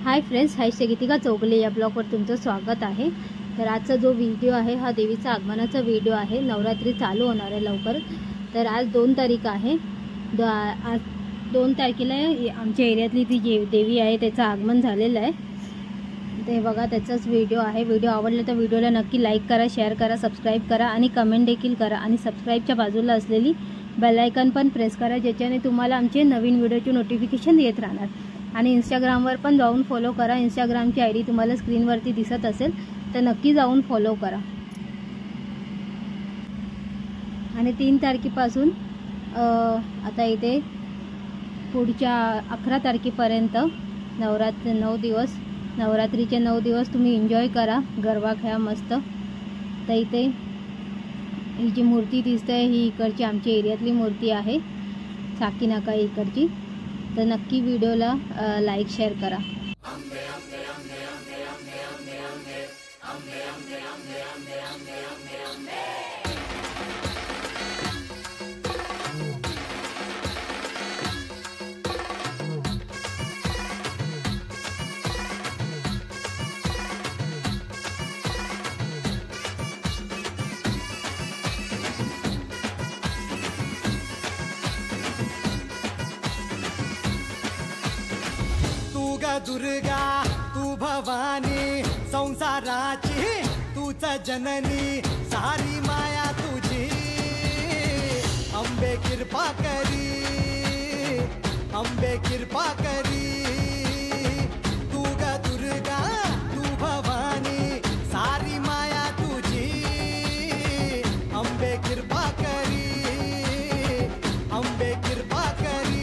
Hi friends, हाय गीतिका चौगले या ब्लॉगवर तुमचं स्वागत आहे। तर आजचा जो व्हिडिओ आहे हा देवीचा आगमनाचा व्हिडिओ आहे। नवरात्री चालू होणार आहे लवकर। तर आज 2 तारीख आहे। आज 2 तारखेला आमच्या एरियातली ती देवी आहे त्याचं आगमन झालेलं आहे। ते बघा त्याचाच व्हिडिओ आहे। व्हिडिओ आवडला तर व्हिडिओला नक्की लाईक करा, शेअर करा, सबस्क्राइब करा आणि कमेंट देखील करा आणि सबस्क्राइबच्या बाजूला असलेली बेल आयकॉन पण प्रेस करा, ज्याच्याने तुम्हाला आमचे नवीन व्हिडिओचे नोटिफिकेशन येत राहणार। आणि इंस्टाग्रामवर पण जाऊन फॉलो करा। इंस्टाग्रामची आयडी तुम्हाला स्क्रीनवरती दिसत असेल तर नक्की जाऊन फॉलो करा। आणि 3 तारखेपासून आता इथे पुढच्या 11 तारखेपर्यंत 9 दिवस नवरात्रीचे 9 दिवस तुम्ही एन्जॉय करा, गरबा खेळा मस्त। तर इथे ही जी मूर्ती दिसते ही इकडची आमच्या एरियातली मूर्ती आहे, साकीनाका इकडची। तर नक्की व्हिडिओला लाईक शेअर करा। दुर्गा तू भवानी संसाराची तूच जननी, सारी माया तुझी अंबे कृपा करी, अंबे कृपा करी। तू ग दुर्गा तू भवानी सारी माया तुझी अंबे कृपा करी, अंबे कृपा करी।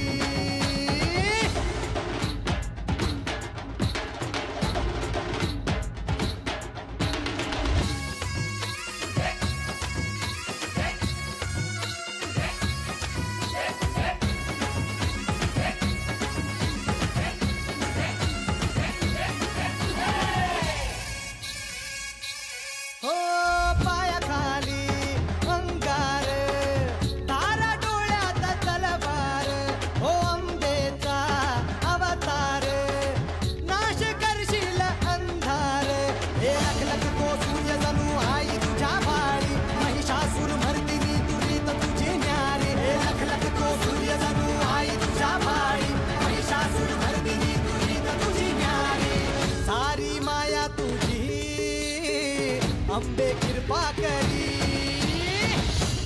अंबे कृपा करी,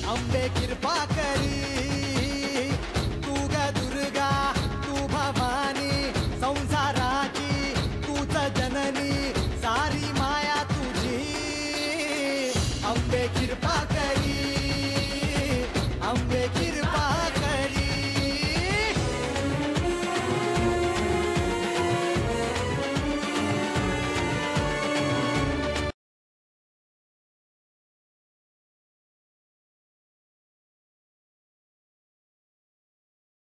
अंबे कृपा करी। तू ग दुर्गा तू भवानी संसाराची तूच जननी, सारी माया तुझी अंबे कृपा